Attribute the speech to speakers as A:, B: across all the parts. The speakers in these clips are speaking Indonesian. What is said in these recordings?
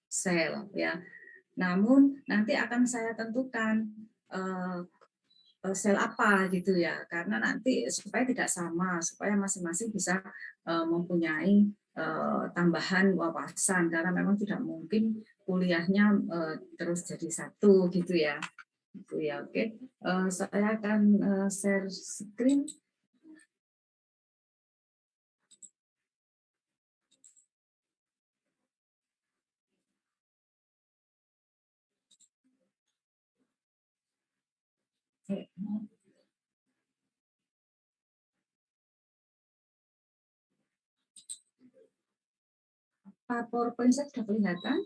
A: sel ya. Namun nanti akan saya tentukan sel apa gitu ya, karena nanti supaya tidak sama, supaya masing-masing bisa mempunyai tambahan wawasan, karena memang tidak mungkin kuliahnya terus jadi satu gitu ya. Gitu ya, oke. Saya akan share screen. PowerPoint saya sudah kelihatan?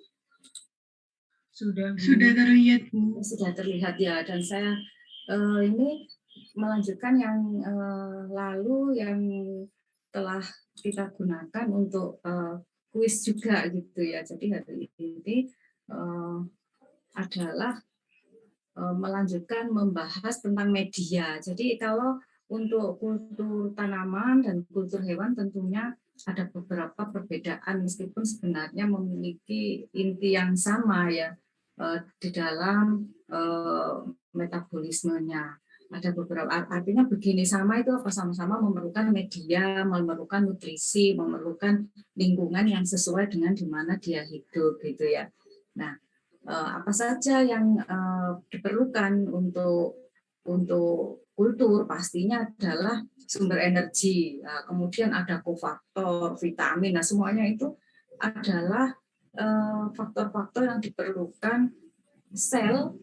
B: Sudah terlihat, Bu.
A: Sudah terlihat ya, dan saya ini melanjutkan yang lalu yang telah kita gunakan untuk kuis juga gitu ya. Jadi hari ini adalah melanjutkan membahas tentang media. Jadi kalau untuk kultur tanaman dan kultur hewan tentunya ada beberapa perbedaan meskipun sebenarnya memiliki inti yang sama ya di dalam metabolismenya. Ada beberapa, artinya begini, sama itu apa, sama-sama memerlukan media, memerlukan nutrisi, memerlukan lingkungan yang sesuai dengan di mana dia hidup gitu ya. Nah, apa saja yang diperlukan untuk kultur, pastinya adalah sumber energi, kemudian ada kofaktor, vitamin, nah semuanya itu adalah faktor-faktor yang diperlukan sel,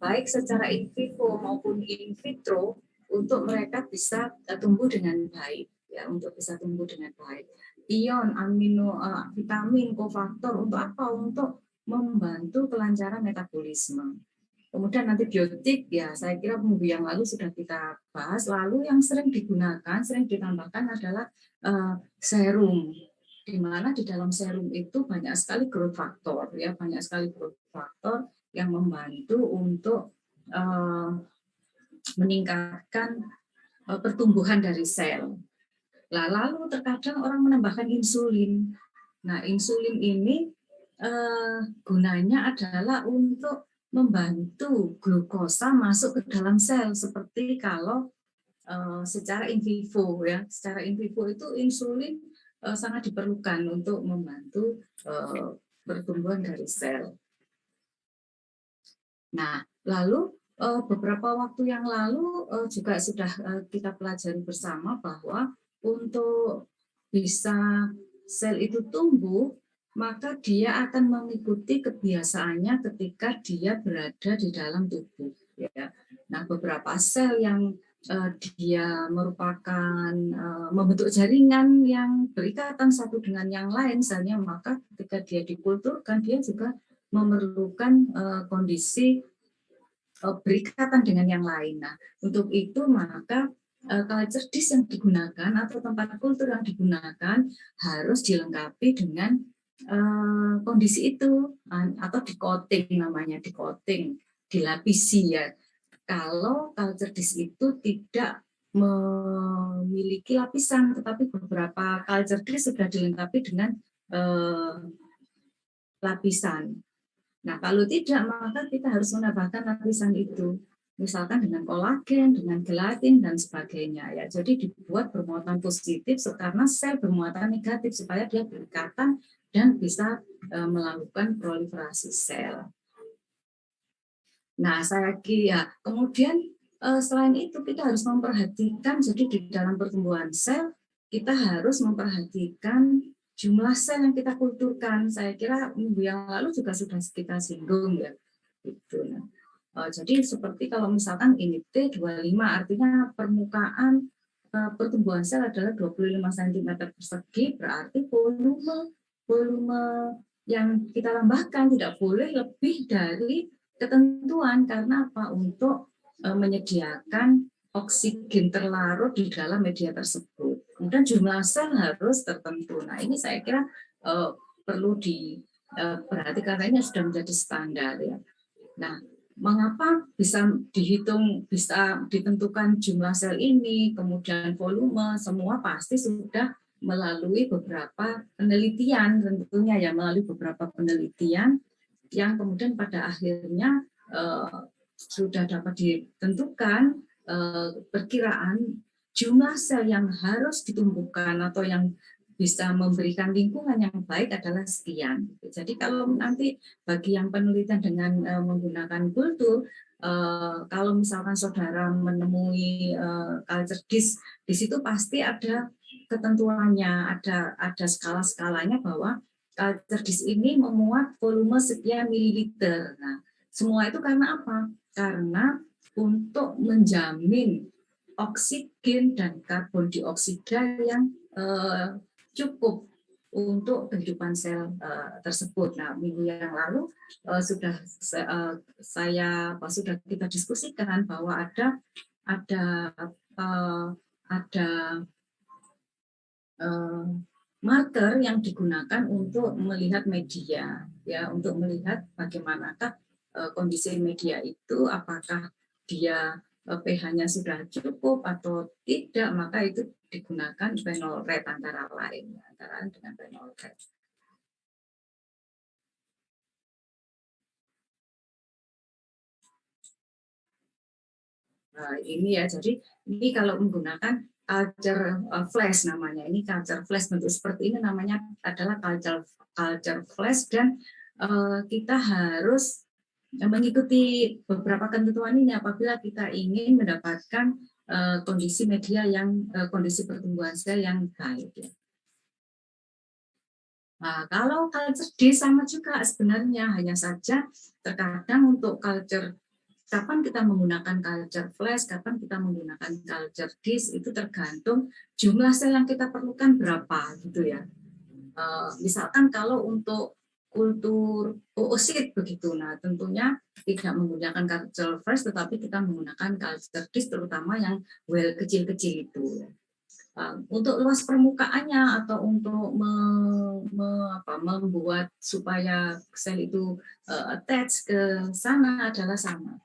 A: baik secara in vivo maupun in vitro, untuk mereka bisa tumbuh dengan baik, ya, untuk bisa tumbuh dengan baik. Ion, amino, vitamin, kofaktor, untuk apa? Untuk membantu kelancaran metabolisme. Kemudian antibiotik, ya saya kira minggu yang lalu sudah kita bahas. Lalu yang sering digunakan, sering ditambahkan adalah serum, di mana di dalam serum itu banyak sekali growth factor, ya, banyak sekali growth factor yang membantu untuk meningkatkan pertumbuhan dari sel. Lalu terkadang orang menambahkan insulin. Nah, insulin ini gunanya adalah untuk membantu glukosa masuk ke dalam sel, seperti kalau secara in vivo ya, secara in vivo itu insulin sangat diperlukan untuk membantu pertumbuhan dari sel. Nah, lalu beberapa waktu yang lalu juga sudah kita pelajari bersama bahwa untuk bisa sel itu tumbuh, maka dia akan mengikuti kebiasaannya ketika dia berada di dalam tubuh. Ya. Nah, beberapa sel yang dia merupakan membentuk jaringan yang berikatan satu dengan yang lain, misalnya, maka ketika dia dikulturkan, dia juga memerlukan kondisi berikatan dengan yang lain. Nah, untuk itu maka culture dish yang digunakan atau tempat kultur yang digunakan harus dilengkapi dengan kondisi itu, atau di coating namanya, di coating, dilapisi ya. Kalau culture dish itu tidak memiliki lapisan, tetapi beberapa culture dish sudah dilengkapi dengan lapisan. Nah, kalau tidak, maka kita harus menambahkan lapisan itu. Misalkan dengan kolagen, dengan gelatin, dan sebagainya. Ya, jadi dibuat bermuatan positif karena sel bermuatan negatif, supaya dia berikatan dan bisa melakukan proliferasi sel. Nah, saya kira kemudian selain itu kita harus memperhatikan, jadi di dalam pertumbuhan sel, kita harus memperhatikan jumlah sel yang kita kulturkan. Saya kira minggu yang lalu juga sudah kita singgung ya. Gitu. Jadi seperti kalau misalkan ini T25, artinya permukaan pertumbuhan sel adalah 25 cm persegi, berarti volume yang kita tambahkan tidak boleh lebih dari ketentuan. Karena apa? Untuk menyediakan oksigen terlarut di dalam media tersebut. Kemudian jumlah sel harus tertentu. Nah, ini saya kira perlu diperhatikan, karena ini sudah menjadi standar ya. Nah, mengapa bisa dihitung, bisa ditentukan jumlah sel ini, kemudian volume, semua pasti sudah melalui beberapa penelitian tentunya ya, melalui beberapa penelitian yang kemudian pada akhirnya sudah dapat ditentukan perkiraan jumlah sel yang harus ditumbuhkan atau yang bisa memberikan lingkungan yang baik adalah sekian. Jadi kalau nanti bagi yang penelitian dengan menggunakan kultur, kalau misalkan saudara menemui culture disk, di situ pasti ada ketentuannya, ada skala-skalanya bahwa culture disk ini memuat volume sekian mililiter. Nah, semua itu karena apa? Karena untuk menjamin oksigen dan karbon dioksida yang cukup untuk kehidupan sel tersebut. Nah, minggu yang lalu sudah sudah kita diskusikan bahwa ada marker yang digunakan untuk melihat media, ya, untuk melihat bagaimanakah kondisi media itu, apakah dia pH-nya sudah cukup atau tidak, maka itu digunakan phenol red antara lain, antara dengan phenol red. Nah, ini ya, jadi ini kalau menggunakan culture flash namanya, ini culture flash bentuk seperti ini namanya adalah culture flash, dan kita harus mengikuti beberapa ketentuan ini apabila kita ingin mendapatkan kondisi media yang kondisi pertumbuhan sel yang baik. Ya. Nah, kalau culture disk sama juga sebenarnya, hanya saja terkadang untuk culture kapan kita menggunakan culture flash, kapan kita menggunakan culture disk itu tergantung jumlah sel yang kita perlukan berapa gitu ya. Misalkan kalau untuk kultur oosit begitu, nah tentunya tidak menggunakan culture flash, tetapi kita menggunakan culture disk, terutama yang well kecil-kecil itu. Untuk luas permukaannya atau untuk membuat supaya sel itu attach ke sana adalah sama.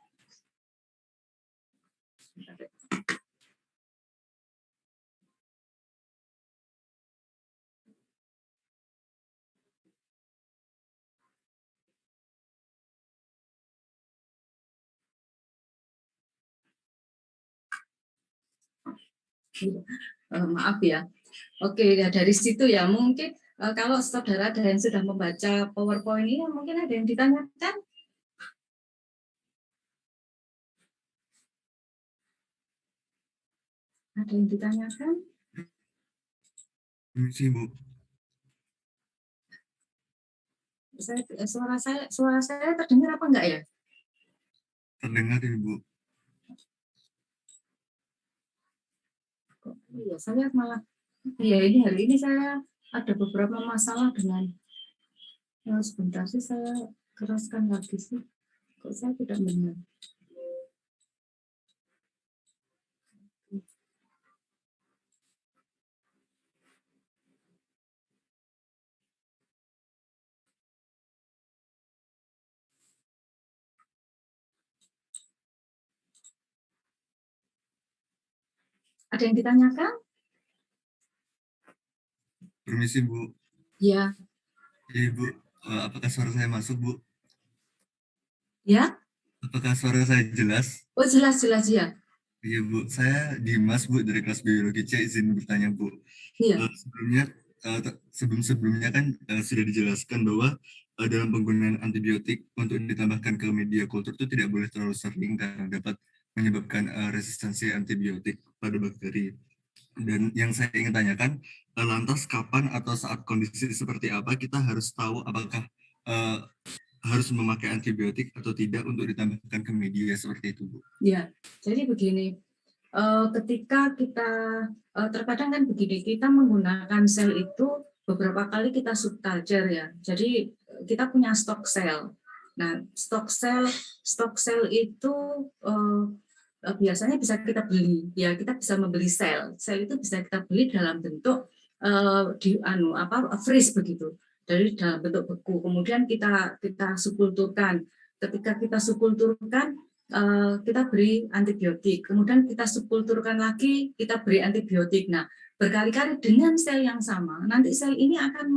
A: Maaf ya. Oke, ya dari situ ya mungkin kalau saudara ada yang sudah membaca PowerPoint ini, mungkin ada yang ditanyakan. Ada yang ditanyakan?
C: Permisi, Bu.
A: Suara saya terdengar apa enggak ya?
C: Terdengar, Ibu.
A: Iya, saya malah, ya ini hari ini saya ada beberapa masalah dengan, sebentar sih saya keraskan lagi sih, kok saya tidak benar. Ada yang ditanyakan?
C: Permisi, Bu.
A: Ya.
C: Iya, Bu. Apakah suara saya masuk, Bu?
A: Ya?
C: Apakah suara saya jelas?
A: Oh, jelas ya.
C: Iya, Bu. Saya Dimas, Bu, dari kelas biologi C. Izin bertanya, Bu.
A: Iya.
C: Sebelumnya kan sudah dijelaskan bahwa dalam penggunaan antibiotik untuk ditambahkan ke media kultur itu tidak boleh terlalu sering karena dapat menyebabkan resistensi antibiotik pada bakteri. Dan yang saya ingin tanyakan, lantas kapan atau saat kondisi seperti apa kita harus tahu apakah harus memakai antibiotik atau tidak untuk ditambahkan ke media seperti itu, Bu?
A: Ya, jadi begini, ketika kita terkadang kan begini, kita menggunakan sel itu beberapa kali kita subculture ya. Jadi kita punya stok sel. Nah, stok sel itu biasanya bisa kita beli, ya kita bisa membeli sel. Sel itu bisa kita beli dalam bentuk freeze begitu, dari dalam bentuk beku. Kemudian kita subkulturkan. Ketika kita subkulturkan, kita beri antibiotik. Kemudian kita subkulturkan lagi, kita beri antibiotik. Nah, berkali-kali dengan sel yang sama, nanti sel ini akan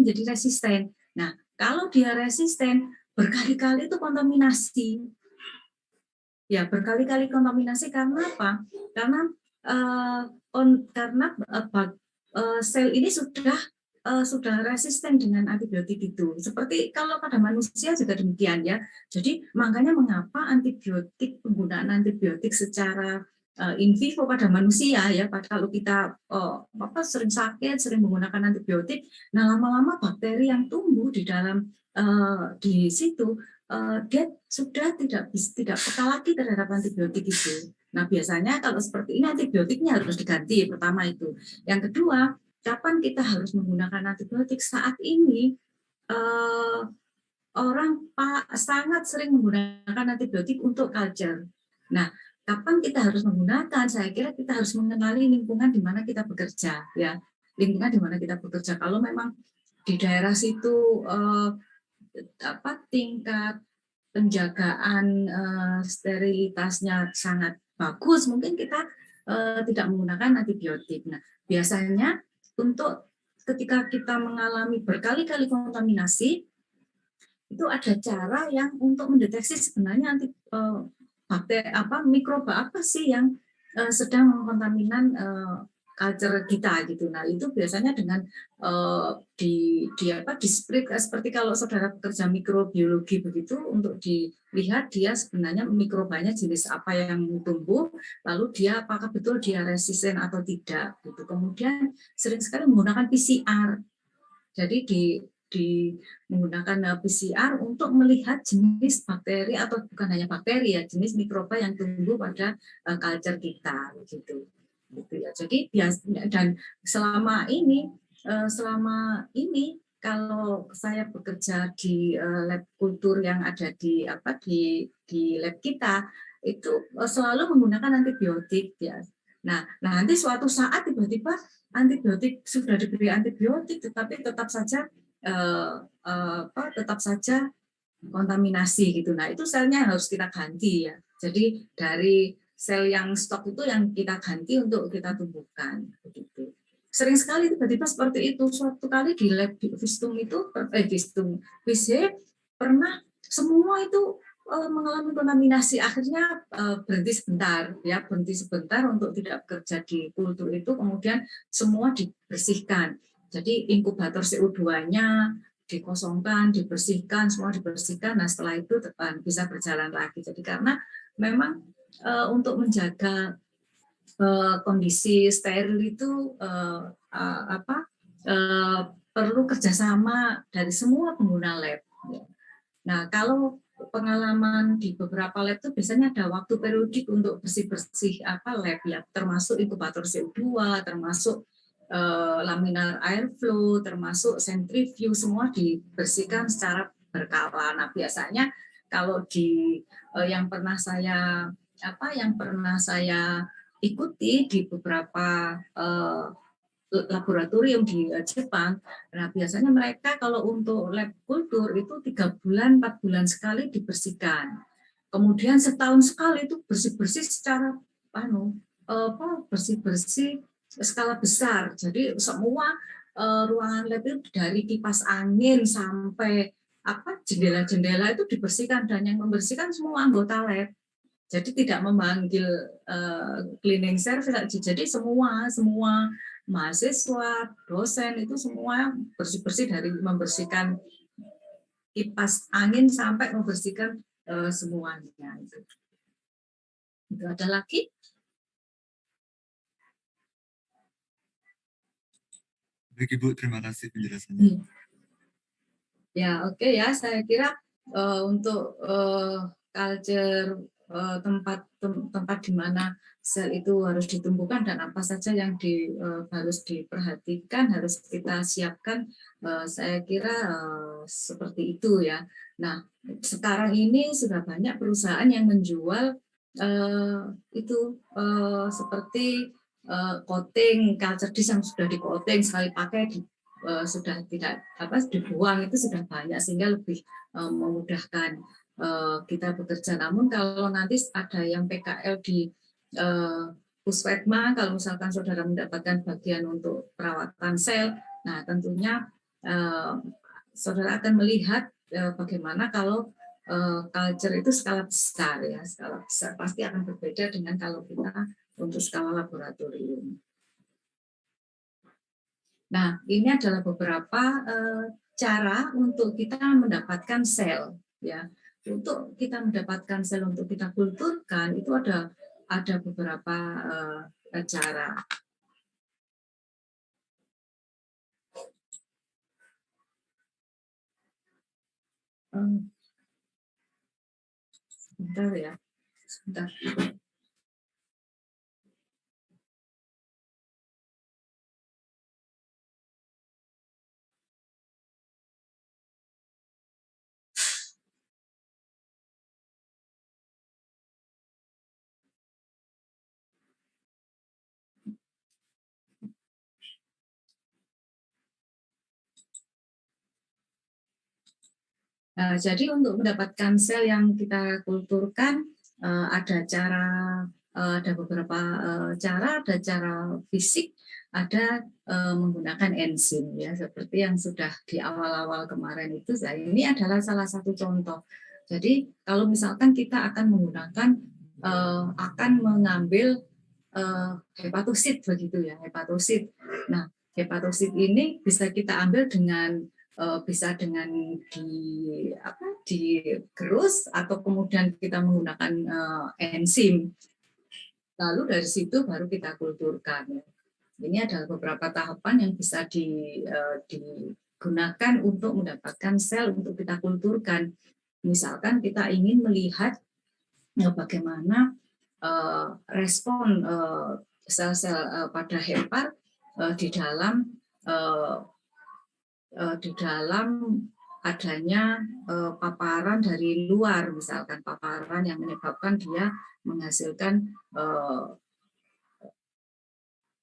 A: menjadi resisten. Nah, kalau dia resisten, berkali-kali itu kontaminasi. Ya, berkali-kali kontaminasi karena apa? Karena sel ini sudah resisten dengan antibiotik itu. Seperti kalau pada manusia juga demikian ya. Jadi makanya mengapa penggunaan antibiotik secara in vivo pada manusia ya, kalau kita sering sakit, sering menggunakan antibiotik, nah lama-lama bakteri yang tumbuh di dalam di situ dia sudah tidak peka lagi terhadap antibiotik itu. Nah biasanya kalau seperti ini antibiotiknya harus diganti, pertama itu. Yang kedua, kapan kita harus menggunakan antibiotik? Saat ini orang sangat sering menggunakan antibiotik untuk culture. Nah, kapan kita harus menggunakan? Saya kira kita harus mengenali lingkungan di mana kita bekerja, ya. Lingkungan di mana kita bekerja. Kalau memang di daerah situ tingkat penjagaan sterilitasnya sangat bagus, mungkin kita tidak menggunakan antibiotik. Nah, biasanya untuk ketika kita mengalami berkali-kali kontaminasi, itu ada cara yang untuk mendeteksi sebenarnya mikroba apa sih yang sedang mengkontaminan culture kita gitu. Nah itu biasanya dengan di split seperti kalau saudara bekerja mikrobiologi begitu, untuk dilihat dia sebenarnya mikrobanya jenis apa yang tumbuh, lalu dia apakah betul dia resisten atau tidak gitu. Kemudian sering sekali menggunakan PCR. Jadi menggunakan PCR untuk melihat jenis bakteri, atau bukan hanya bakteri ya, jenis mikroba yang tumbuh pada culture kita gitu ya. Jadi dan selama ini kalau saya bekerja di lab kultur yang ada di lab kita itu selalu menggunakan antibiotik ya. Nah nanti suatu saat tiba-tiba antibiotik sudah diberi antibiotik tetapi tetap saja kontaminasi gitu. Nah, itu selnya harus kita ganti ya. Jadi dari sel yang stok itu yang kita ganti untuk kita tumbuhkan begitu. Sering sekali tiba-tiba seperti itu. Suatu kali di lab Vistum itu pernah semua itu mengalami kontaminasi. Akhirnya berhenti sebentar untuk tidak bekerja di kultur itu, kemudian semua dibersihkan. Jadi inkubator CO2-nya dikosongkan, dibersihkan, semua dibersihkan. Nah setelah itu bisa berjalan lagi. Jadi karena memang untuk menjaga kondisi steril itu perlu kerjasama dari semua pengguna lab. Nah kalau pengalaman di beberapa lab itu biasanya ada waktu periodik untuk bersih-bersih lab ya, termasuk inkubator CO2, termasuk laminar airflow, termasuk centrifuge, semua dibersihkan secara berkala. Nah biasanya kalau yang pernah saya ikuti di beberapa laboratorium di Jepang, nah biasanya mereka kalau untuk lab kultur itu 3 bulan, 4 bulan sekali dibersihkan. Kemudian setahun sekali itu bersih-bersih secara bersih-bersih skala besar. Jadi semua ruangan lab itu dari kipas angin sampai jendela-jendela itu dibersihkan, dan yang membersihkan semua anggota lab. Jadi tidak memanggil cleaning service. Jadi semua mahasiswa, dosen itu semua bersih-bersih, dari membersihkan kipas angin sampai membersihkan semuanya. Itu ada lagi?
C: Baik Ibu, terima kasih penjelasannya.
A: Ya oke ya, saya kira untuk culture tempat di mana sel itu harus ditumbuhkan dan apa saja yang harus diperhatikan, harus kita siapkan, saya kira seperti itu ya. Nah sekarang ini sudah banyak perusahaan yang menjual seperti coating culture dish yang sudah di coating, sekali pakai sudah tidak dibuang, itu sudah banyak, sehingga lebih memudahkan kita bekerja. Namun kalau nanti ada yang PKL di Puswetma, kalau misalkan saudara mendapatkan bagian untuk perawatan sel, nah tentunya saudara akan melihat bagaimana kalau culture itu skala besar ya, skala besar pasti akan berbeda dengan kalau kita untuk skala laboratorium. Nah, ini adalah beberapa cara untuk kita mendapatkan sel ya. Untuk kita mendapatkan sel untuk kita kulturkan itu ada beberapa cara. Sebentar ya, sebentar. Nah, jadi untuk mendapatkan sel yang kita kulturkan ada beberapa cara, ada cara fisik, ada menggunakan enzim ya seperti yang sudah di awal-awal kemarin itu. Ini adalah salah satu contoh. Jadi kalau misalkan kita akan menggunakan akan mengambil hepatosit begitu ya, hepatosit. Nah, hepatosit ini bisa kita ambil dengan bisa dengan digerus atau kemudian kita menggunakan enzim. Lalu dari situ baru kita kulturkan. Ini adalah beberapa tahapan yang bisa digunakan untuk mendapatkan sel untuk kita kulturkan. Misalkan kita ingin melihat bagaimana respon sel-sel pada hepar di dalam adanya paparan dari luar, misalkan paparan yang menyebabkan dia menghasilkan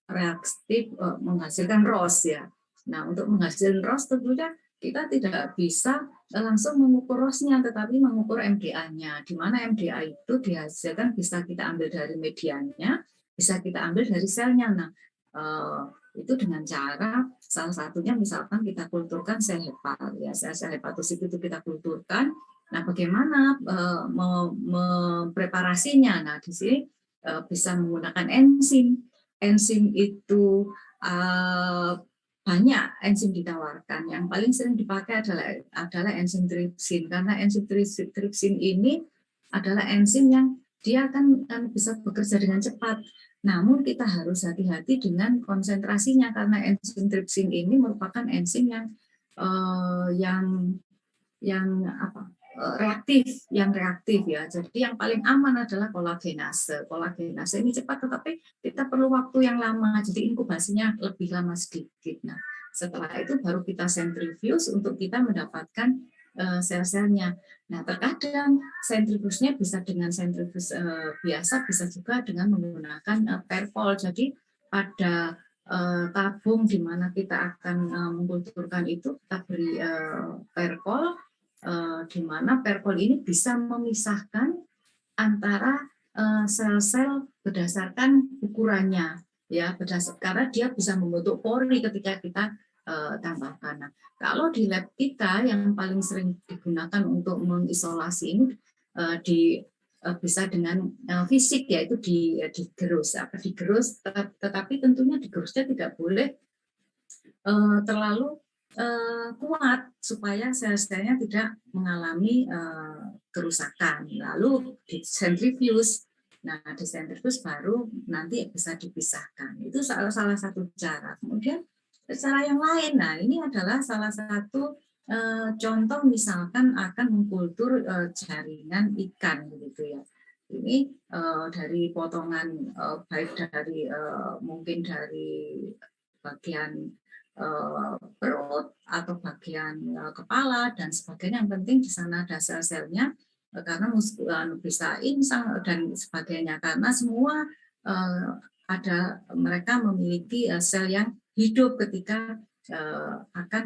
A: reaktif, menghasilkan ROS ya. Nah, untuk menghasilkan ROS tentunya kita tidak bisa langsung mengukur ROS-nya, tetapi mengukur MDA-nya. Di mana MDA itu dihasilkan bisa kita ambil dari mediannya, bisa kita ambil dari selnya. Nah, itu dengan cara salah satunya misalkan kita kulturkan sel hepar ya, sel hepatosit itu kita kulturkan. Nah, bagaimana mempreparasinya? Nah, di sini bisa menggunakan enzim. Enzim itu banyak enzim ditawarkan. Yang paling sering dipakai adalah enzim tripsin, karena enzim tripsin ini adalah enzim yang dia akan bisa bekerja dengan cepat. Namun kita harus hati-hati dengan konsentrasinya karena enzim tripsin ini merupakan enzim yang reaktif ya. Jadi yang paling aman adalah kolagenase. Kolagenase ini cepat tetapi kita perlu waktu yang lama. Jadi inkubasinya lebih lama sedikit. Nah, setelah itu baru kita sentrifuse untuk kita mendapatkan sel-selnya. Nah, terkadang sentrifusnya bisa dengan sentrifus biasa, bisa juga dengan menggunakan perpol. Jadi pada tabung di mana kita akan mengkulturkan itu kita beri perpol, di mana perpol ini bisa memisahkan antara sel-sel berdasarkan ukurannya, ya karena dia bisa membentuk pori ketika kita tambahkan. Nah, kalau di lab kita yang paling sering digunakan untuk mengisolasi ini bisa dengan fisik, yaitu digerus. Tetapi tentunya digerusnya tidak boleh terlalu kuat supaya sel-selnya tidak mengalami kerusakan. Lalu di centrifuge. Nah, di centrifuge baru nanti bisa dipisahkan. Itu salah satu cara. Kemudian cara yang lain, nah ini adalah salah satu contoh misalkan akan mengkultur jaringan ikan gitu ya. Ini dari potongan baik dari mungkin dari bagian perut atau bagian kepala dan sebagainya. Yang penting di sana ada sel-selnya karena bisa insang dan sebagainya, karena semua ada mereka memiliki sel yang hidup ketika akan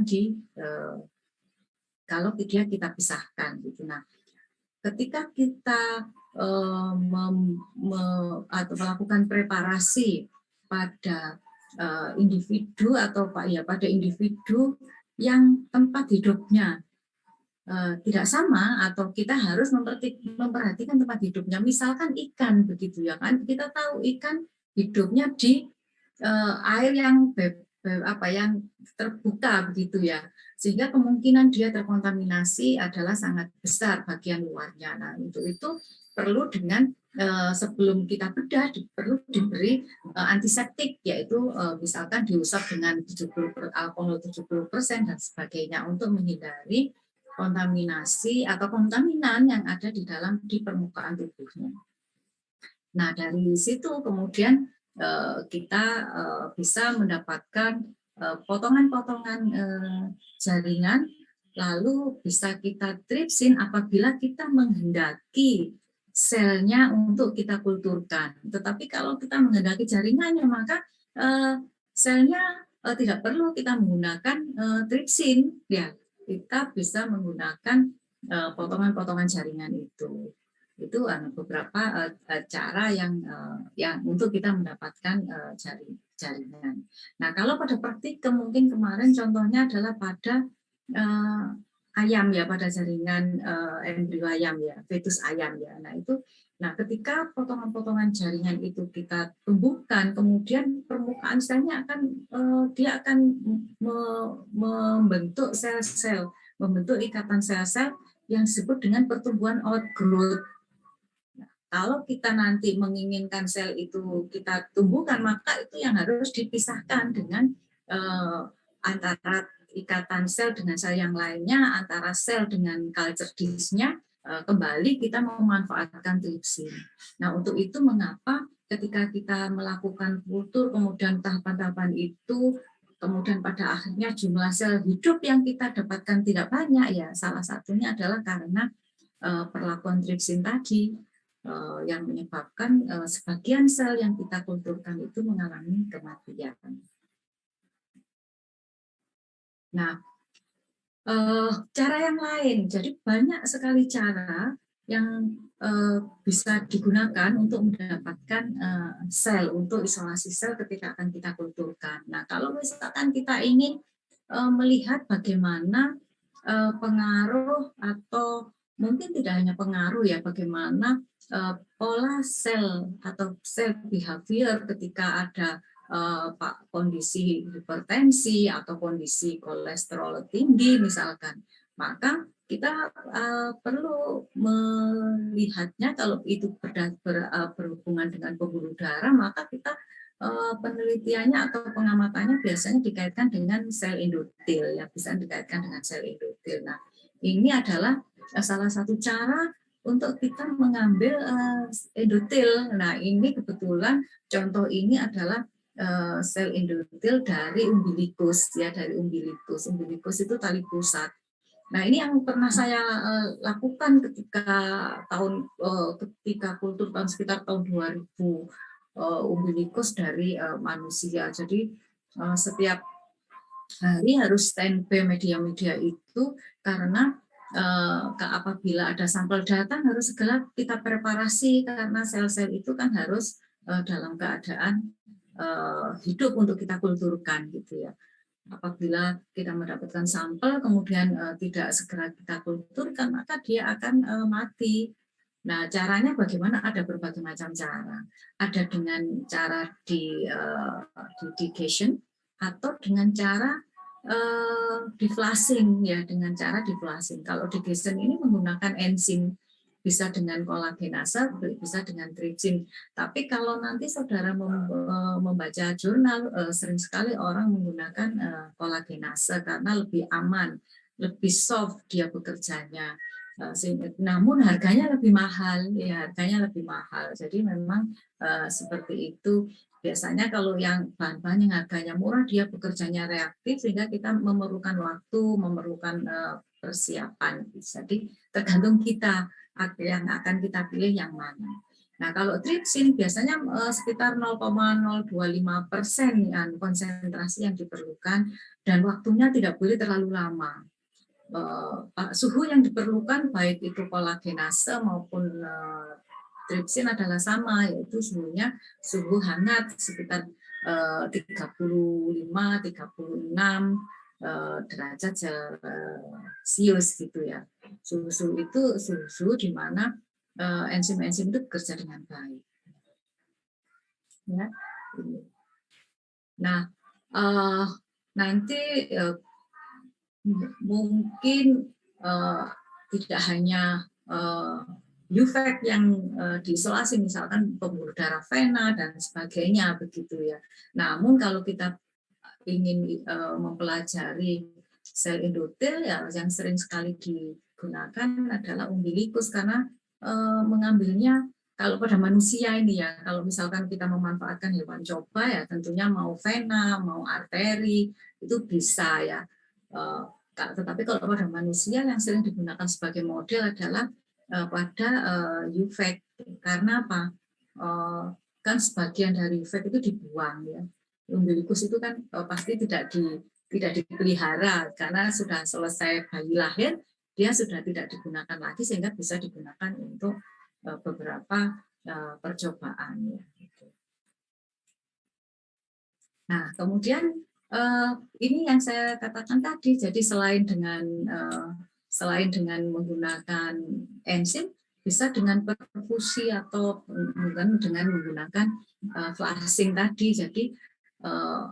A: kalau dia kita pisahkan gitu. Nah, ketika kita atau melakukan preparasi pada individu atau pada individu yang tempat hidupnya tidak sama, atau kita harus memperhatikan tempat hidupnya. Misalkan ikan begitu ya kan, kita tahu ikan hidupnya di air yang yang terbuka begitu ya, sehingga kemungkinan dia terkontaminasi adalah sangat besar bagian luarnya. Nah, untuk itu perlu dengan sebelum kita bedah perlu diberi antiseptik, yaitu misalkan diusap dengan alkohol 70% dan sebagainya untuk menghindari kontaminasi atau kontaminan yang ada di permukaan tubuhnya. Nah, dari situ kemudian kita bisa mendapatkan potongan-potongan jaringan, lalu bisa kita tripsin apabila kita menghendaki selnya untuk kita kulturkan. Tetapi kalau kita menghendaki jaringannya, maka selnya tidak perlu kita menggunakan tripsin, ya kita bisa menggunakan potongan-potongan jaringan itu. Itu beberapa cara yang untuk kita mendapatkan jaringan. Nah, kalau pada praktik mungkin kemarin contohnya adalah pada ayam ya, pada jaringan embrio ayam ya, fetus ayam ya. Nah, ketika potongan-potongan jaringan itu kita tumbuhkan, kemudian permukaan selnya dia akan membentuk sel-sel, membentuk ikatan sel-sel yang disebut dengan pertumbuhan outgrowth. Kalau kita nanti menginginkan sel itu kita tumbuhkan, maka itu yang harus dipisahkan dengan antara ikatan sel dengan sel yang lainnya, antara sel dengan culture dish-nya, kembali kita memanfaatkan tripsin. Nah, untuk itu mengapa ketika kita melakukan kultur, kemudian tahapan-tahapan itu, kemudian pada akhirnya jumlah sel hidup yang kita dapatkan tidak banyak, ya salah satunya adalah karena perlakuan tripsin tadi, yang menyebabkan sebagian sel yang kita kulturkan itu mengalami kematian. Nah, cara yang lain, jadi banyak sekali cara yang bisa digunakan untuk mendapatkan sel, untuk isolasi sel ketika akan kita kulturkan. Nah, kalau misalkan kita ingin melihat bagaimana pengaruh, atau mungkin tidak hanya pengaruh ya, bagaimana pola sel atau sel behavior ketika ada kondisi hipertensi atau kondisi kolesterol tinggi misalkan, maka kita perlu melihatnya. Kalau itu berhubungan dengan pembuluh darah, maka kita penelitiannya atau pengamatannya biasanya dikaitkan dengan sel endotel, ya, bisa dikaitkan dengan sel endotel. Nah, ini adalah salah satu cara untuk kita mengambil endotel. Nah, ini kebetulan contoh ini adalah sel endotel dari umbilikus, ya, dari umbilikus. Umbilikus itu tali pusat. Nah, ini yang pernah saya lakukan ketika kultur tahun sekitar tahun 2000, umbilikus dari manusia. Jadi setiap hari harus standby media-media itu, karena apabila ada sampel datang harus segera kita preparasi, karena sel-sel itu kan harus dalam keadaan hidup untuk kita kulturkan gitu ya. Apabila kita mendapatkan sampel kemudian tidak segera kita kulturkan, maka dia akan mati. Nah, caranya bagaimana? Ada berbagai macam cara. Ada dengan cara di digestion, atau dengan cara deflasing, ya, dengan cara deflasing. Kalau digestion ini menggunakan enzim, bisa dengan kolagenase, bisa dengan tripsin. Tapi kalau nanti saudara membaca jurnal, sering sekali orang menggunakan kolagenase karena lebih aman, lebih soft dia bekerjanya. Namun harganya lebih mahal, ya, harganya lebih mahal. Jadi memang seperti itu. Biasanya kalau yang bahan-bahan yang harganya murah, dia bekerjanya reaktif sehingga kita memerlukan waktu, memerlukan persiapan. Jadi tergantung kita yang akan kita pilih yang mana. Nah, kalau tripsin biasanya sekitar 0,025% konsentrasi yang diperlukan, dan waktunya tidak boleh terlalu lama. suhu yang diperlukan baik itu kolagenase maupun tripsin adalah sama, yaitu suhu hangat sekitar 35-36 derajat Celcius gitu ya. Suhu itu suhu di mana enzim-enzim itu bekerja dengan baik. Ya. Nah, nanti mungkin tidak hanya UVEC yang diisolasi, misalkan pembuluh darah vena dan sebagainya begitu ya. Namun kalau kita ingin mempelajari sel endotel ya, yang sering sekali digunakan adalah umbilikus, karena mengambilnya kalau pada manusia ini ya, kalau misalkan kita memanfaatkan hewan coba ya tentunya mau vena, mau arteri itu bisa ya. Tetapi kalau pada manusia yang sering digunakan sebagai model adalah pada UVEC, karena apa? Kan sebagian dari UVEC itu dibuang ya. Umbilikus itu kan pasti tidak dipelihara karena sudah selesai bayi lahir, dia sudah tidak digunakan lagi sehingga bisa digunakan untuk beberapa percobaan ya. Nah, kemudian ini yang saya katakan tadi, jadi selain dengan menggunakan enzim, bisa dengan perfusi atau dengan menggunakan flushing tadi. Jadi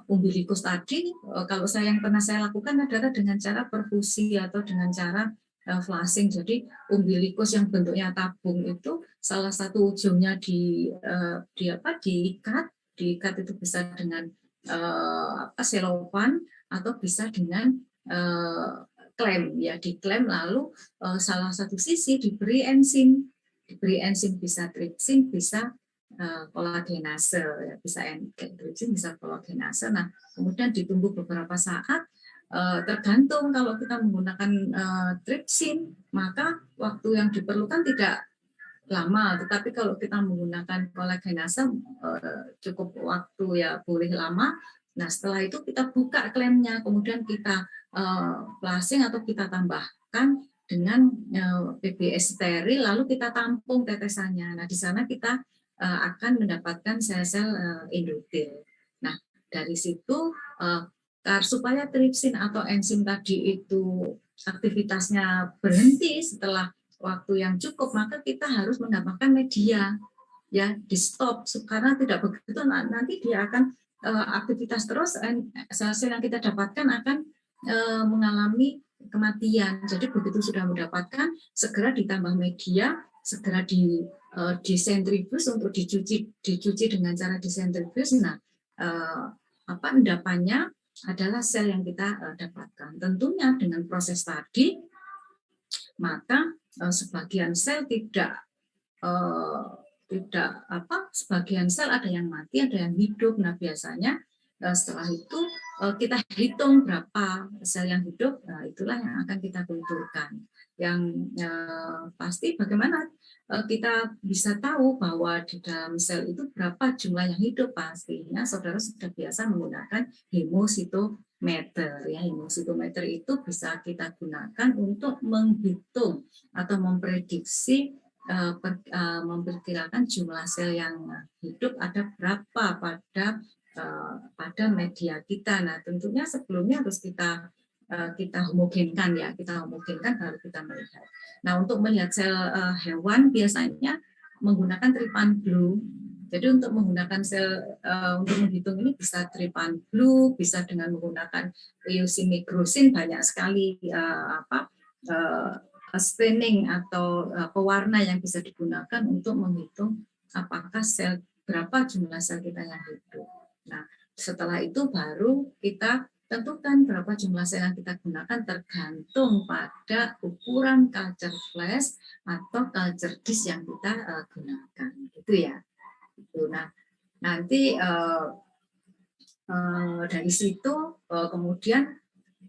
A: umbilikus tadi, kalau yang pernah saya lakukan adalah dengan cara perfusi atau dengan cara flushing. Jadi umbilikus yang bentuknya tabung itu salah satu ujungnya diikat itu bisa dengan selopan atau bisa dengan klem ya, diklem lalu salah satu sisi diberi enzim bisa tripsin, bisa kolagenase ya, bisa tripsin, bisa kolagenase. Nah, kemudian ditunggu beberapa saat. Tergantung kalau kita menggunakan tripsin, maka waktu yang diperlukan tidak lama, tetapi kalau kita menggunakan kolagenase cukup waktu ya, boleh lama. Nah, setelah itu kita buka klemnya, kemudian kita flushing atau kita tambahkan dengan PBS steril, lalu kita tampung tetesannya. Nah, di sana kita akan mendapatkan sel-sel endotel. Nah, dari situ supaya tripsin atau enzim tadi itu aktivitasnya berhenti setelah waktu yang cukup, maka kita harus menambahkan media ya, di stop, karena tidak begitu nanti dia akan aktivitas terus, sel-sel yang kita dapatkan akan mengalami kematian. Jadi begitu sudah mendapatkan, segera ditambah media, segera disentrifuge untuk dicuci dengan cara disentrifuge. Nah, endapannya adalah sel yang kita dapatkan. Tentunya dengan proses tadi, maka sebagian sel sebagian sel ada yang mati, ada yang hidup. Nah, biasanya setelah itu kita hitung berapa sel yang hidup, nah itulah yang akan kita kulturkan. Yang pasti bagaimana kita bisa tahu bahwa di dalam sel itu berapa jumlah yang hidup, pastinya saudara sudah biasa menggunakan hemositometer ya. Hemositometer itu bisa kita gunakan untuk menghitung atau memprediksi, memperkirakan jumlah sel yang hidup ada berapa pada media kita. Nah, tentunya sebelumnya harus kita homogenkan ya, kita homogenkan baru kita melihat. Nah, untuk melihat sel hewan biasanya menggunakan Trypan Blue. Jadi untuk menggunakan sel untuk menghitung ini bisa Trypan Blue, bisa dengan menggunakan iosimigrosin, banyak sekali staining atau pewarna yang bisa digunakan untuk menghitung apakah berapa jumlah sel kita yang hidup. Nah, setelah itu baru kita tentukan berapa jumlah sel yang kita gunakan tergantung pada ukuran culture flash atau culture disk yang kita gunakan, gitu ya. Nah, nanti dari situ kemudian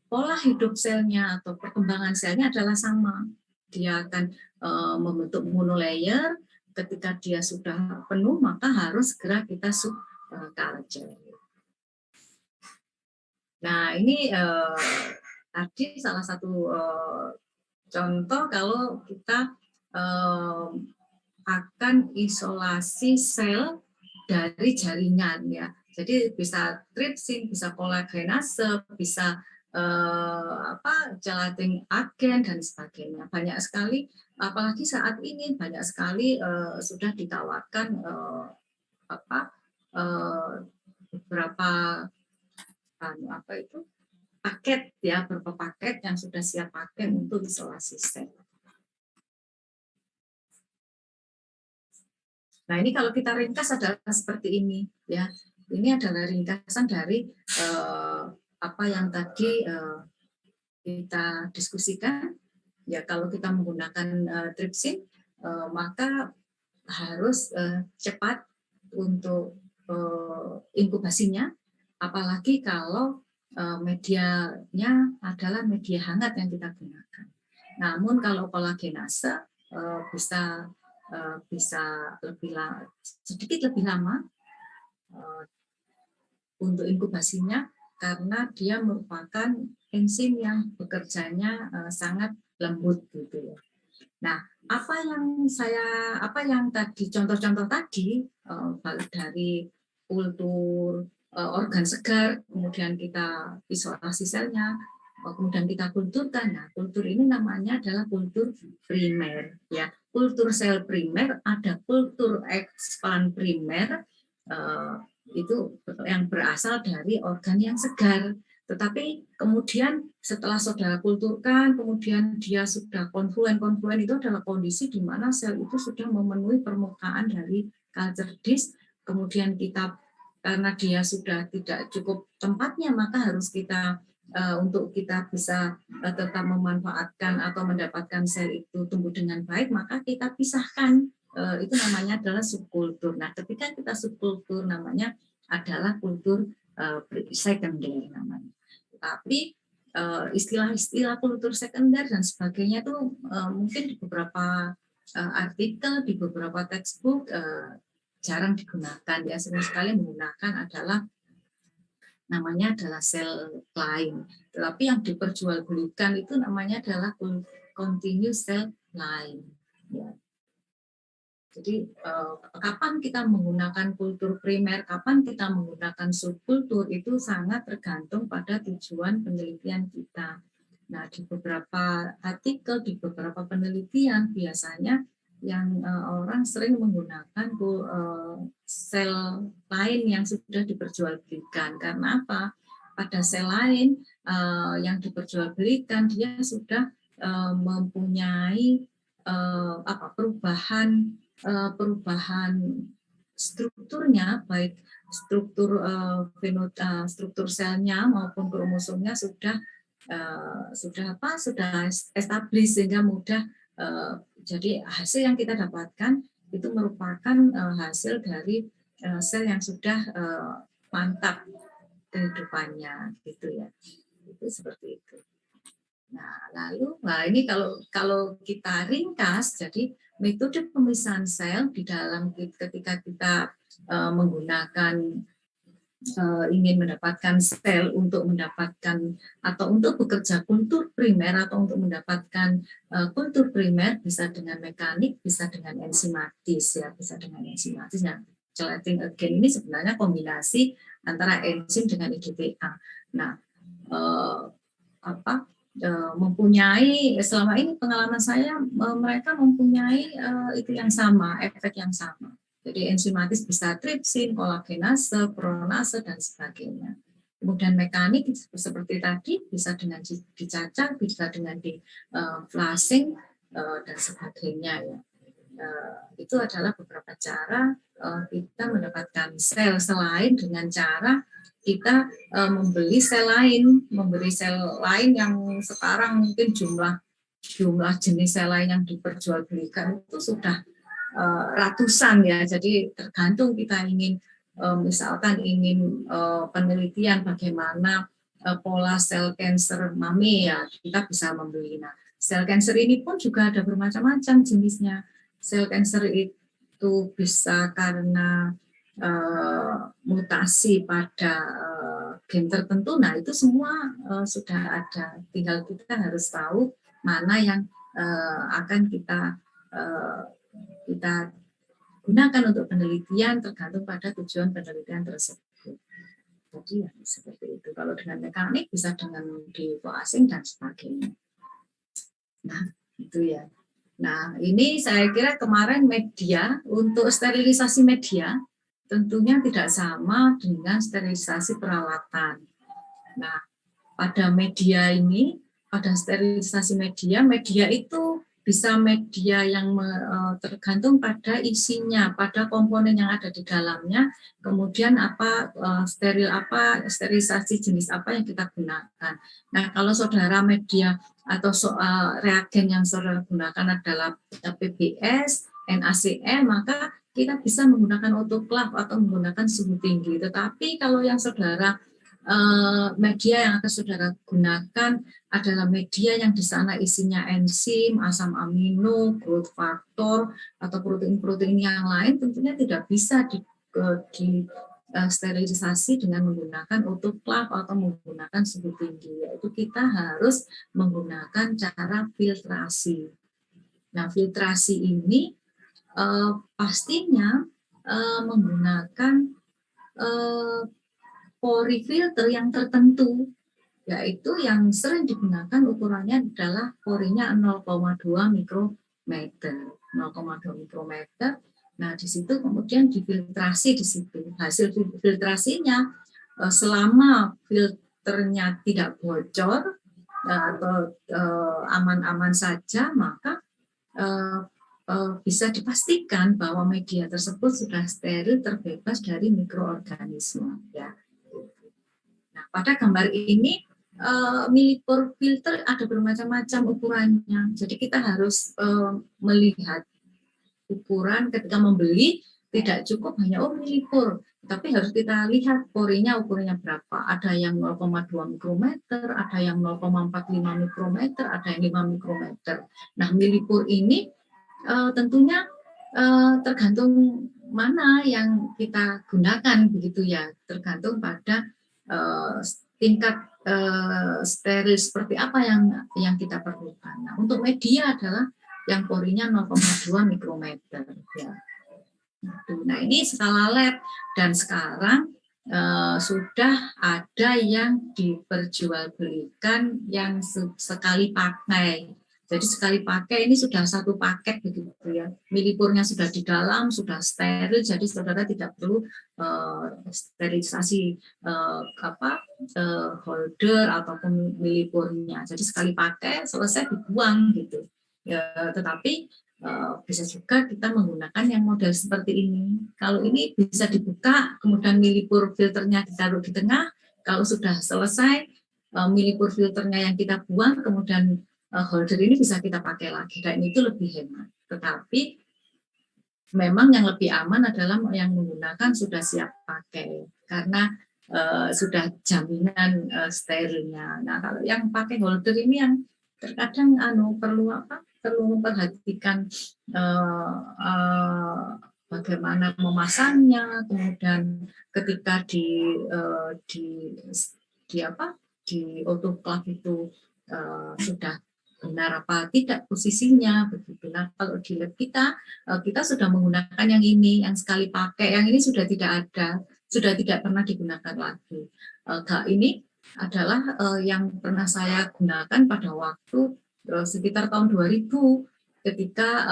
A: pola hidup selnya atau perkembangan selnya adalah sama. Dia akan membentuk monolayer. Ketika dia sudah penuh, maka harus segera kita subculture. Nah, ini tadi salah satu contoh kalau kita akan isolasi sel dari jaringan ya. Jadi bisa tripsin, bisa kolagenase, bisa gelatin agen dan sebagainya. Banyak sekali, apalagi saat ini banyak sekali sudah ditawarkan beberapa paket ya, beberapa paket yang sudah siap pakai untuk isolasi sel. Nah, ini kalau kita ringkas adalah seperti ini ya. Ini adalah ringkasan dari apa yang tadi kita diskusikan. Ya, kalau kita menggunakan tripsin, maka harus cepat untuk inkubasinya, apalagi kalau medianya adalah media hangat yang kita gunakan. Namun kalau kolagenase bisa sedikit lebih lama untuk inkubasinya, karena dia merupakan enzim yang bekerjanya sangat lembut gitu ya. Nah, apa yang tadi contoh-contoh tadi dari kultur organ segar, kemudian kita isolasi selnya, kemudian kita kulturkan. Nah, kultur ini namanya adalah kultur primer ya. Kultur sel primer, ada kultur ekspan primer, itu yang berasal dari organ yang segar. Tetapi kemudian setelah saudara kulturkan, kemudian dia sudah konfluen itu adalah kondisi di mana sel itu sudah memenuhi permukaan dari culture disk. Kemudian kita, karena dia sudah tidak cukup tempatnya, maka harus kita untuk kita bisa tetap memanfaatkan atau mendapatkan sel itu tumbuh dengan baik, maka kita pisahkan. Itu namanya adalah subkultur. Nah, ketika kita subkultur, namanya adalah kultur sekunder namanya. Tapi istilah-istilah kultur sekunder dan sebagainya itu mungkin di beberapa artikel, di beberapa textbook jarang digunakan. Ya, sering sekali menggunakan namanya adalah sel line. Tetapi yang diperjualbelikan itu namanya adalah continuous cell line. Ya. Jadi kapan kita menggunakan kultur primer, kapan kita menggunakan subkultur, itu sangat tergantung pada tujuan penelitian kita. Nah, di beberapa artikel, di beberapa penelitian biasanya yang orang sering menggunakan sel lain yang sudah diperjualbelikan. Karena apa? Pada sel lain yang diperjualbelikan, dia sudah mempunyai perubahan strukturnya, baik struktur selnya maupun kromosomnya sudah establis, sehingga mudah. Jadi hasil yang kita dapatkan itu merupakan hasil dari sel yang sudah mantap kehidupannya, gitu ya. Itu seperti itu. Nah, ini kalau kita ringkas, jadi metode pemisahan sel di dalam ketika kita menggunakan ingin mendapatkan sel untuk mendapatkan atau untuk bekerja kultur primer atau untuk mendapatkan kultur primer, bisa dengan mekanik, bisa dengan enzimatis ya, bisa dengan enzimatis. Nah, gelatin agen ini sebenarnya kombinasi antara enzim dengan IgA. Nah, mempunyai, selama ini pengalaman saya, mereka mempunyai itu yang sama, efek yang sama. Jadi enzimatis bisa tripsin, kolagenase, pronase, dan sebagainya. Kemudian mekanik seperti tadi bisa dengan dicacah, bisa dengan di flushing dan sebagainya ya. Itu adalah beberapa cara kita mendapatkan sel selain dengan cara kita membeli sel lain yang sekarang mungkin jumlah jenis sel lain yang diperjualbelikan itu sudah ratusan ya. Jadi tergantung kita ingin misalkan ingin penelitian bagaimana pola sel kanker mami ya, kita bisa membeli. Nah, sel kanker ini pun juga ada bermacam-macam jenisnya. Sel kanker itu bisa karena mutasi pada gen tertentu, nah itu semua sudah ada. Tinggal kita harus tahu mana yang akan kita gunakan untuk penelitian tergantung pada tujuan penelitian tersebut. Jadi ya seperti itu. Kalau dengan mekanik bisa dengan depo asing dan sebagainya. Nah itu ya. Nah ini saya kira kemarin media untuk sterilisasi media tentunya tidak sama dengan sterilisasi peralatan. Nah pada media ini, pada sterilisasi media, media itu bisa media yang tergantung pada isinya, pada komponen yang ada di dalamnya, kemudian sterilisasi jenis apa yang kita gunakan. Nah, kalau saudara media atau reagen yang saudara gunakan adalah PBS, NaCl, maka kita bisa menggunakan autoclave atau menggunakan suhu tinggi. Tetapi kalau yang saudara media yang akan saudara gunakan adalah media yang di sana isinya enzim, asam amino, growth factor, atau protein-protein yang lain, tentunya tidak bisa sterilisasi dengan menggunakan autoclave atau menggunakan suhu tinggi. Yaitu kita harus menggunakan cara filtrasi. Nah, filtrasi ini pastinya menggunakan pori filter yang tertentu, yaitu yang sering digunakan ukurannya adalah porinya 0,2 mikrometer. 0,2 mikrometer. Nah, di situ kemudian difiltrasi di situ. Hasil filtrasinya selama filternya tidak bocor atau aman-aman saja, maka bisa dipastikan bahwa media tersebut sudah steril, terbebas dari mikroorganisme. Ya. Nah, pada gambar ini millipore filter ada bermacam-macam ukurannya. Jadi kita harus melihat ukuran ketika membeli, tidak cukup hanya millipore, tapi harus kita lihat porinya ukurannya berapa. Ada yang 0,2 mikrometer, ada yang 0,45 mikrometer, ada yang 5 mikrometer. Nah, millipore ini tentunya tergantung mana yang kita gunakan begitu ya, tergantung pada tingkat steril seperti apa yang kita perlukan. Nah, untuk media adalah yang porinya 0,2 mikrometer. Ya. Nah, ini skala lab dan sekarang sudah ada yang diperjualbelikan yang sekali pakai. Jadi sekali pakai ini sudah satu paket begitu ya. Millipurnya sudah di dalam, sudah steril, jadi saudara tidak perlu sterilisasi holder ataupun millipurnya. Jadi sekali pakai selesai dibuang gitu. Ya, tetapi bisa juga kita menggunakan yang model seperti ini. Kalau ini bisa dibuka, kemudian millipure filternya ditaruh di tengah. Kalau sudah selesai millipure filternya yang kita buang, kemudian holder ini bisa kita pakai lagi, dan itu lebih hemat. Tetapi memang yang lebih aman adalah yang menggunakan sudah siap pakai, karena sudah jaminan sterilnya. Nah, kalau yang pakai holder ini yang terkadang perlu memperhatikan bagaimana memasangnya, kemudian ketika di autoclave itu sudah benar apa tidak posisinya begitu. Nah, kalau di lab kita sudah menggunakan yang ini, yang sekali pakai, yang ini sudah tidak ada, sudah tidak pernah digunakan lagi. Ini adalah yang pernah saya gunakan pada waktu sekitar tahun 2000 ketika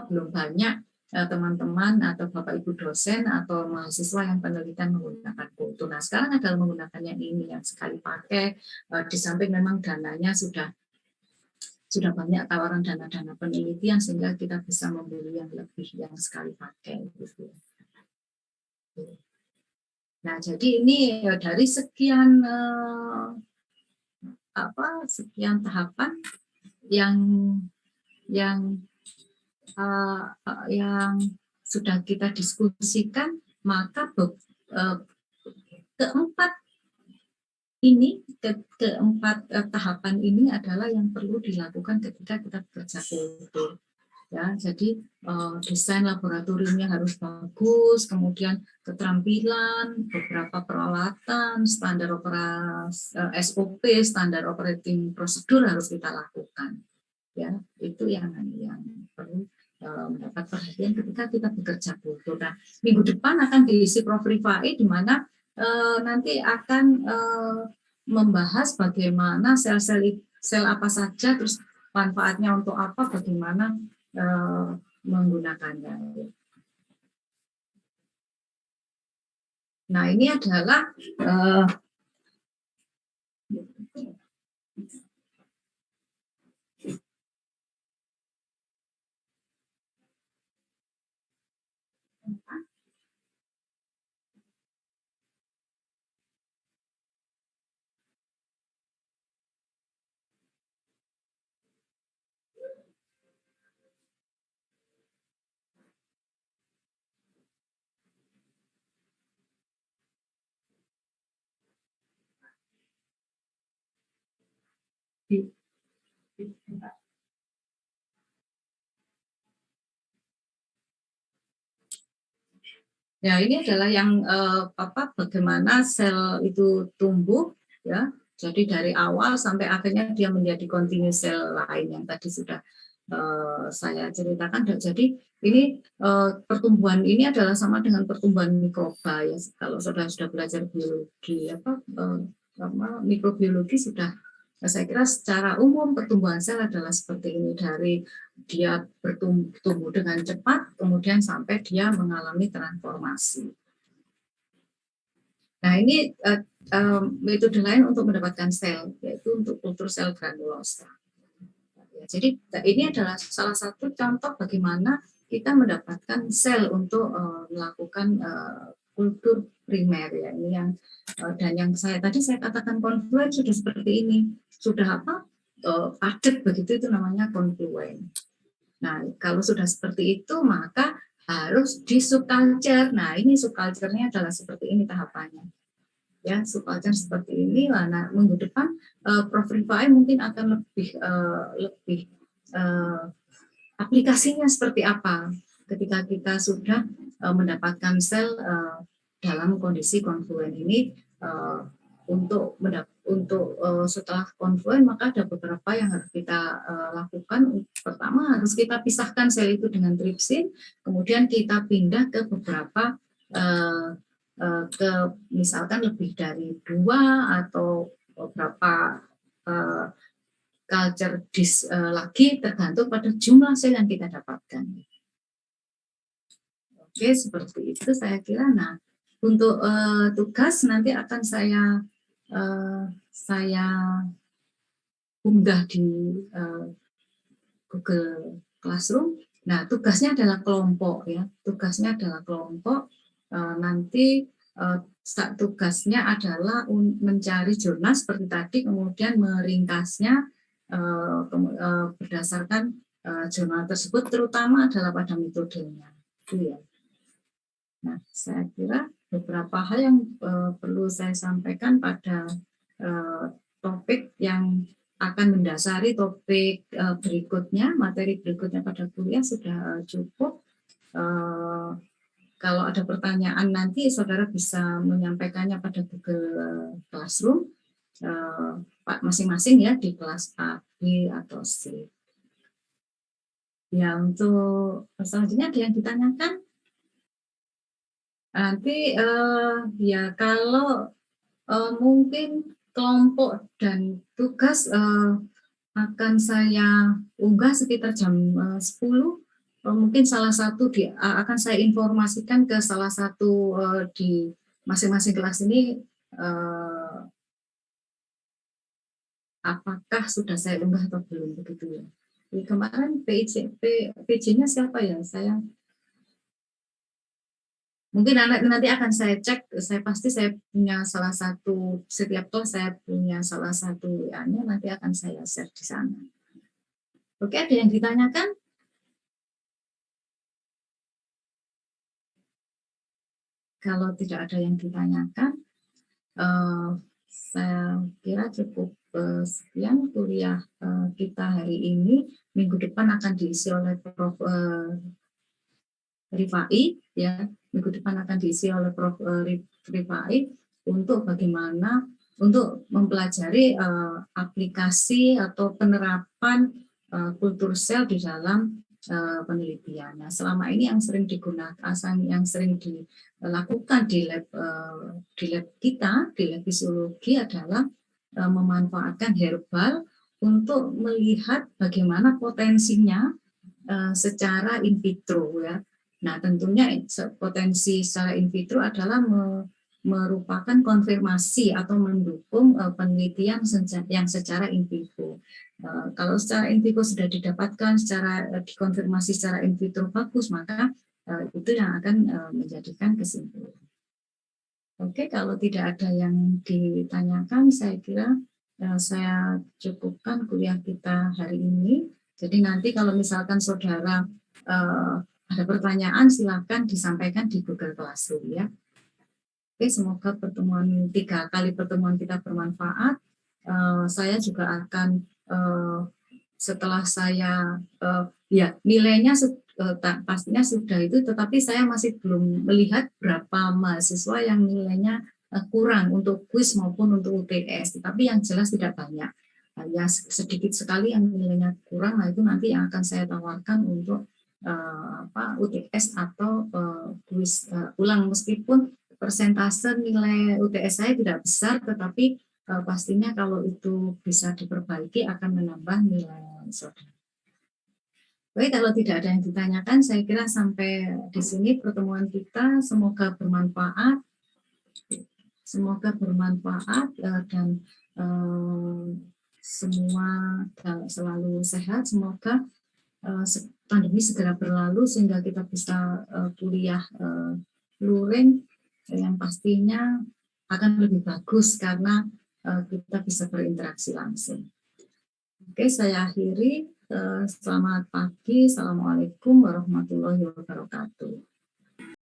A: belum banyak teman-teman atau Bapak Ibu dosen atau mahasiswa yang penelitian menggunakan kutu. Nah, sekarang adalah menggunakan yang ini, yang sekali pakai, di samping memang dananya sudah banyak tawaran dana-dana penelitian sehingga kita bisa membeli yang lebih yang sekali pakai gitu. Nah, jadi ini dari sekian tahapan yang sudah kita diskusikan, maka keempat tahapan ini adalah yang perlu dilakukan ketika kita bekerja kultur. Ya, jadi desain laboratoriumnya harus bagus, kemudian keterampilan, beberapa peralatan, standar operasi, SOP, standar operating prosedur harus kita lakukan. Ya, itu yang perlu mendapat perhatian ketika kita bekerja kultur. Nah, minggu depan akan diisi Prof. Rifai, di mana nanti akan membahas bagaimana sel apa saja, terus manfaatnya untuk apa, bagaimana menggunakannya. Nah, ini adalah ya, ini adalah yang bagaimana sel itu tumbuh, ya. Jadi dari awal sampai akhirnya dia menjadi continuous sel lain yang tadi sudah saya ceritakan. Jadi ini pertumbuhan ini adalah sama dengan pertumbuhan mikroba, ya. Kalau sudah belajar biologi mikrobiologi sudah, saya kira secara umum pertumbuhan sel adalah seperti ini, dari dia bertumbuh dengan cepat, kemudian sampai dia mengalami transformasi. Nah, ini metode lain untuk mendapatkan sel, yaitu untuk kultur sel granulosa. Jadi ini adalah salah satu contoh bagaimana kita mendapatkan sel untuk melakukan kultur primer, ya. Ini yang dan yang tadi saya katakan konfluen sudah seperti ini, sudah padat begitu, itu namanya konfluen. Nah, kalau sudah seperti itu maka harus di subculture. Nah, ini subculture-nya adalah seperti ini tahapannya. Ya, subculture seperti ini. Nah, minggu depan Prof. Rifai mungkin akan lebih aplikasinya seperti apa ketika kita sudah mendapatkan sel dalam kondisi konfluen ini. Untuk setelah konfluen maka ada beberapa yang harus kita lakukan. Pertama, harus kita pisahkan sel itu dengan tripsin, kemudian kita pindah ke beberapa ke misalkan lebih dari 2 atau beberapa culture disk lagi, tergantung pada jumlah sel yang kita dapatkan. Oke, seperti itu saya kira. Nah, untuk tugas nanti akan saya unggah di Google Classroom. Nah, tugasnya adalah kelompok, ya. Tugasnya adalah kelompok. Nanti tugasnya adalah mencari jurnal seperti tadi, kemudian meringkasnya berdasarkan jurnal tersebut, terutama adalah pada metodenya. Itu, ya. Nah, saya kira beberapa hal yang perlu saya sampaikan pada topik yang akan mendasari topik berikutnya, materi berikutnya pada kuliah sudah cukup. Kalau ada pertanyaan nanti saudara bisa menyampaikannya pada Google Classroom masing-masing, ya, di kelas A, B, atau C. Ya, untuk selanjutnya ada yang ditanyakan? Nanti ya kalau mungkin kelompok dan tugas akan saya unggah sekitar jam 10. Mungkin salah satu akan saya informasikan ke salah satu di masing-masing kelas ini apakah sudah saya unggah atau belum, begitu, ya. Kemarin PJ-nya siapa, ya? Saya mungkin nanti akan saya cek. Saya pasti saya punya salah satu, setiap kelas saya punya salah satu WA-nya, nanti akan saya share di sana. Oke, ada yang ditanyakan? Kalau tidak ada yang ditanyakan, saya kira cukup sekian kuliah kita hari ini. Minggu depan akan diisi oleh Prof. Rifai, ya. Minggu depan akan diisi oleh Prof. Rifai untuk bagaimana untuk mempelajari aplikasi atau penerapan kultur sel di dalam penelitian. Nah, selama ini yang sering digunakan, yang sering dilakukan di lab kita, di lab fisiologi adalah memanfaatkan herbal untuk melihat bagaimana potensinya secara in vitro, ya. Nah, tentunya potensi secara in vitro adalah merupakan konfirmasi atau mendukung penelitian yang secara in vivo. Kalau secara in vivo sudah didapatkan, secara dikonfirmasi secara in vitro bagus, maka itu yang akan menjadikan kesimpulan. Oke, kalau tidak ada yang ditanyakan, saya kira saya cukupkan kuliah kita hari ini. Jadi nanti kalau misalkan saudara ada pertanyaan, silakan disampaikan di Google Classroom, ya. Oke, semoga 3 kali pertemuan kita bermanfaat. Saya juga akan setelah saya ya nilainya pastinya sudah itu, tetapi saya masih belum melihat berapa mahasiswa yang nilainya kurang untuk kuis maupun untuk UTS, tetapi yang jelas tidak banyak. Ya sedikit sekali yang nilainya kurang. Nah, itu nanti yang akan saya tawarkan untuk UTS atau kuis ulang, meskipun persentase nilai UTS saya tidak besar, tetapi pastinya kalau itu bisa diperbaiki akan menambah nilai saudara. Baik, kalau tidak ada yang ditanyakan, saya kira sampai di sini pertemuan kita. Semoga bermanfaat. Semoga bermanfaat dan semua selalu sehat. Semoga pandemi segera berlalu sehingga kita bisa kuliah luring yang pastinya akan lebih bagus karena kita bisa berinteraksi langsung. Oke, saya akhiri. Selamat pagi. Assalamualaikum warahmatullahi wabarakatuh.